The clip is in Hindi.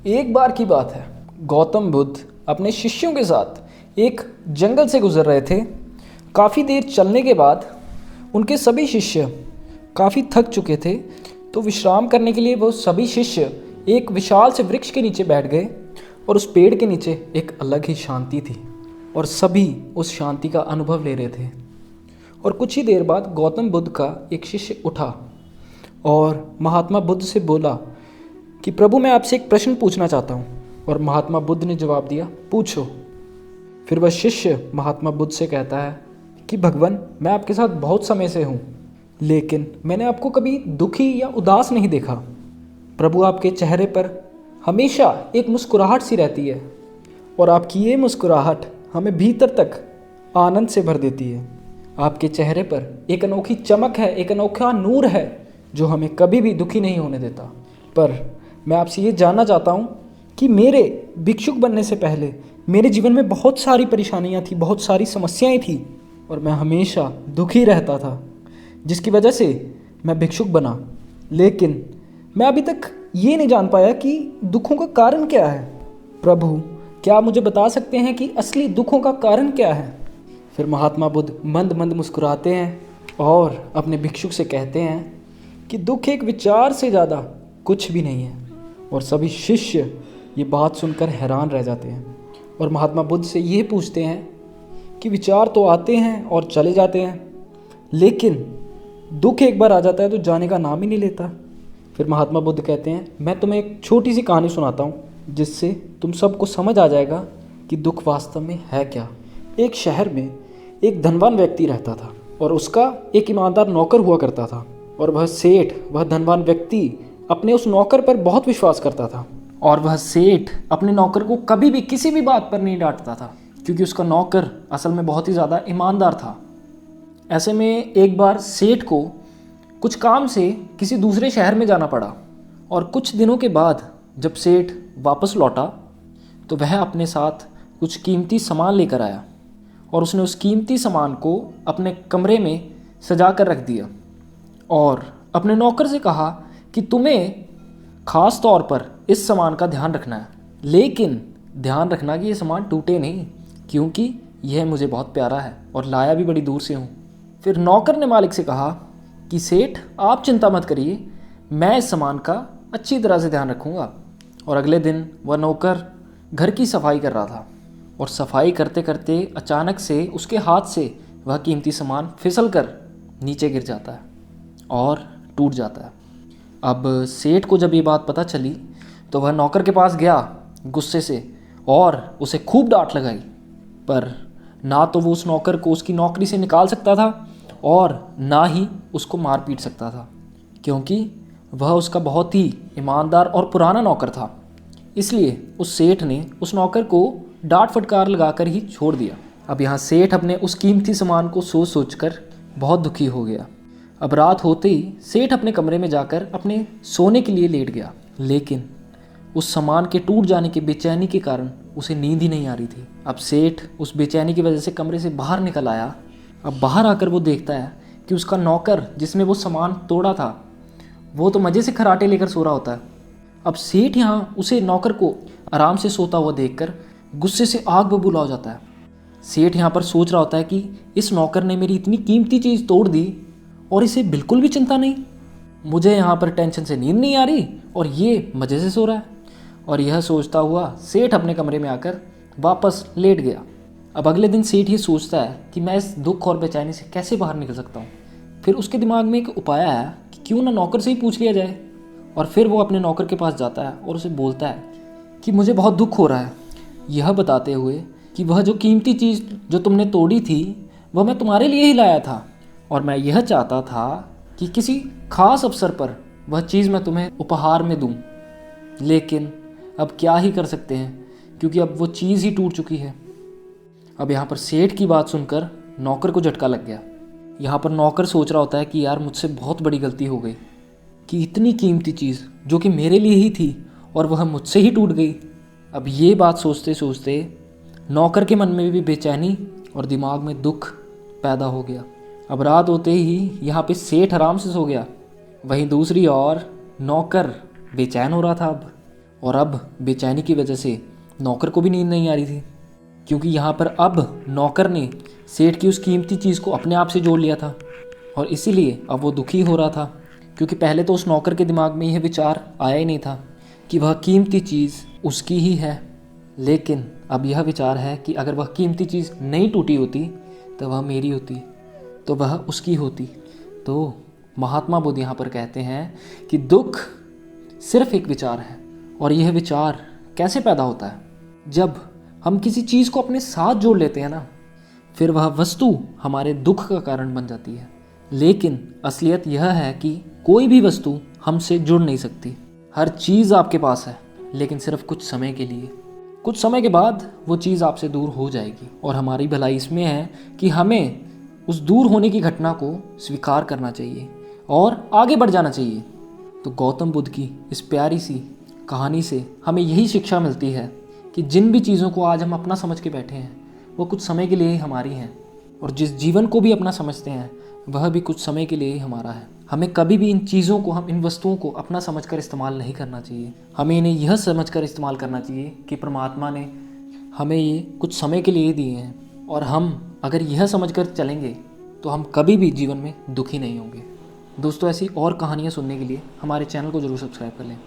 एक बार की बात है, गौतम बुद्ध अपने शिष्यों के साथ एक जंगल से गुजर रहे थे। काफ़ी देर चलने के बाद उनके सभी शिष्य काफ़ी थक चुके थे, तो विश्राम करने के लिए वो सभी शिष्य एक विशाल से वृक्ष के नीचे बैठ गए। और उस पेड़ के नीचे एक अलग ही शांति थी और सभी उस शांति का अनुभव ले रहे थे। और कुछ ही देर बाद गौतम बुद्ध का एक शिष्य उठा और महात्मा बुद्ध से बोला कि प्रभु, मैं आपसे एक प्रश्न पूछना चाहता हूँ। और महात्मा बुद्ध ने जवाब दिया, पूछो। फिर वह शिष्य महात्मा बुद्ध से कहता है कि भगवान, मैं आपके साथ बहुत समय से हूँ, लेकिन मैंने आपको कभी दुखी या उदास नहीं देखा। प्रभु, आपके चेहरे पर हमेशा एक मुस्कुराहट सी रहती है और आपकी ये मुस्कुराहट हमें भीतर तक आनंद से भर देती है। आपके चेहरे पर एक अनोखी चमक है, एक अनोखा नूर है जो हमें कभी भी दुखी नहीं होने देता। पर मैं आपसे ये जानना चाहता हूँ कि मेरे भिक्षुक बनने से पहले मेरे जीवन में बहुत सारी परेशानियाँ थी, बहुत सारी समस्याएं थी और मैं हमेशा दुखी रहता था, जिसकी वजह से मैं भिक्षुक बना। लेकिन मैं अभी तक ये नहीं जान पाया कि दुखों का कारण क्या है। प्रभु, क्या आप मुझे बता सकते हैं कि असली दुखों का कारण क्या है? फिर महात्मा बुद्ध मंद मंद मुस्कुराते हैं और अपने भिक्षुक से कहते हैं कि दुख एक विचार से ज़्यादा कुछ भी नहीं है। और सभी शिष्य ये बात सुनकर हैरान रह जाते हैं और महात्मा बुद्ध से ये पूछते हैं कि विचार तो आते हैं और चले जाते हैं, लेकिन दुख एक बार आ जाता है तो जाने का नाम ही नहीं लेता। फिर महात्मा बुद्ध कहते हैं, मैं तुम्हें एक छोटी सी कहानी सुनाता हूँ जिससे तुम सबको समझ आ जाएगा कि दुख वास्तव में है क्या। एक शहर में एक धनवान व्यक्ति रहता था और उसका एक ईमानदार नौकर हुआ करता था। और वह सेठ, वह धनवान व्यक्ति अपने उस नौकर पर बहुत विश्वास करता था और वह सेठ अपने नौकर को कभी भी किसी भी बात पर नहीं डांटता था, क्योंकि उसका नौकर असल में बहुत ही ज़्यादा ईमानदार था। ऐसे में एक बार सेठ को कुछ काम से किसी दूसरे शहर में जाना पड़ा और कुछ दिनों के बाद जब सेठ वापस लौटा तो वह अपने साथ कुछ कीमती सामान लेकर आया और उसने उस कीमती सामान को अपने कमरे में सजा कर रख दिया और अपने नौकर से कहा कि तुम्हें ख़ास तौर पर इस सामान का ध्यान रखना है, लेकिन ध्यान रखना कि ये सामान टूटे नहीं, क्योंकि यह मुझे बहुत प्यारा है और लाया भी बड़ी दूर से हूँ। फिर नौकर ने मालिक से कहा कि सेठ, आप चिंता मत करिए, मैं इस सामान का अच्छी तरह से ध्यान रखूँगा। और अगले दिन वह नौकर घर की सफाई कर रहा था और सफाई करते करते अचानक से उसके हाथ से वह कीमती सामान फिसल कर नीचे गिर जाता है और टूट जाता है। अब सेठ को जब ये बात पता चली तो वह नौकर के पास गया गुस्से से और उसे खूब डांट लगाई, पर ना तो वो उस नौकर को उसकी नौकरी से निकाल सकता था और ना ही उसको मार पीट सकता था, क्योंकि वह उसका बहुत ही ईमानदार और पुराना नौकर था। इसलिए उस सेठ ने उस नौकर को डांट फटकार लगाकर ही छोड़ दिया। अब यहाँ सेठ अपने उस कीमती सामान को सोच सोच कर बहुत दुखी हो गया। अब रात होते ही सेठ अपने कमरे में जाकर अपने सोने के लिए लेट गया, लेकिन उस सामान के टूट जाने की बेचैनी के कारण उसे नींद ही नहीं आ रही थी। अब सेठ उस बेचैनी की वजह से कमरे से बाहर निकल आया। अब बाहर आकर वो देखता है कि उसका नौकर जिसने वो सामान तोड़ा था वो तो मज़े से खराटे लेकर सो रहा होता है। अब सेठ यहाँ उसे नौकर को आराम से सोता हुआ देखकर गुस्से से आग बबूला हो जाता है। सेठ यहाँ पर सोच रहा होता है कि इस नौकर ने मेरी इतनी कीमती चीज़ तोड़ दी और इसे बिल्कुल भी चिंता नहीं, मुझे यहाँ पर टेंशन से नींद नहीं आ रही और ये मज़े से सो रहा है। और यह सोचता हुआ सेठ अपने कमरे में आकर वापस लेट गया। अब अगले दिन सेठ ये सोचता है कि मैं इस दुख और बेचैनी से कैसे बाहर निकल सकता हूँ। फिर उसके दिमाग में एक उपाय आया कि क्यों ना नौकर से ही पूछ लिया जाए। और फिर वो अपने नौकर के पास जाता है और उसे बोलता है कि मुझे बहुत दुख हो रहा है, यह बताते हुए कि वह जो कीमती चीज़ जो तुमने तोड़ी थी वह मैं तुम्हारे लिए ही लाया था और मैं यह चाहता था कि किसी खास अवसर पर वह चीज़ मैं तुम्हें उपहार में दूं, लेकिन अब क्या ही कर सकते हैं, क्योंकि अब वो चीज़ ही टूट चुकी है। अब यहाँ पर सेठ की बात सुनकर नौकर को झटका लग गया। यहाँ पर नौकर सोच रहा होता है कि यार, मुझसे बहुत बड़ी गलती हो गई कि इतनी कीमती चीज़ जो कि मेरे लिए ही थी और वह मुझसे ही टूट गई। अब ये बात सोचते सोचते नौकर के मन में भी बेचैनी और दिमाग में दुख पैदा हो गया। अब रात होते ही यहाँ पे सेठ आराम से सो गया, वहीं दूसरी ओर नौकर बेचैन हो रहा था अब। और अब बेचैनी की वजह से नौकर को भी नींद नहीं आ रही थी, क्योंकि यहाँ पर अब नौकर ने सेठ की उस कीमती चीज़ को अपने आप से जोड़ लिया था और इसीलिए अब वो दुखी हो रहा था, क्योंकि पहले तो उस नौकर के दिमाग में यह विचार आया ही नहीं था कि वह कीमती चीज़ उसकी ही है। लेकिन अब यह विचार है कि अगर वह कीमती चीज़ नहीं टूटी होती तो वह मेरी होती, तो वह उसकी होती। तो महात्मा बुद्ध यहाँ पर कहते हैं कि दुख सिर्फ एक विचार है, और यह विचार कैसे पैदा होता है? जब हम किसी चीज़ को अपने साथ जोड़ लेते हैं ना, फिर वह वस्तु हमारे दुख का कारण बन जाती है। लेकिन असलियत यह है कि कोई भी वस्तु हमसे जुड़ नहीं सकती। हर चीज़ आपके पास है, लेकिन सिर्फ कुछ समय के लिए। कुछ समय के बाद वो चीज़ आपसे दूर हो जाएगी, और हमारी भलाई इसमें है कि हमें उस दूर होने की घटना को स्वीकार करना चाहिए और आगे बढ़ जाना चाहिए। तो गौतम बुद्ध की इस प्यारी सी कहानी से हमें यही शिक्षा मिलती है कि जिन भी चीज़ों को आज हम अपना समझ के बैठे हैं वो कुछ समय के लिए ही हमारी हैं, और जिस जीवन को भी अपना समझते हैं वह भी कुछ समय के लिए ही हमारा है। हमें कभी भी इन चीज़ों को, इन वस्तुओं को अपना समझकर इस्तेमाल नहीं करना चाहिए। हमें इन्हें यह समझकर इस्तेमाल करना चाहिए कि परमात्मा ने हमें ये कुछ समय के लिए दिए हैं, और हम अगर यह समझकर चलेंगे तो हम कभी भी जीवन में दुखी नहीं होंगे। दोस्तों, ऐसी और कहानियाँ सुनने के लिए हमारे चैनल को ज़रूर सब्सक्राइब कर लें।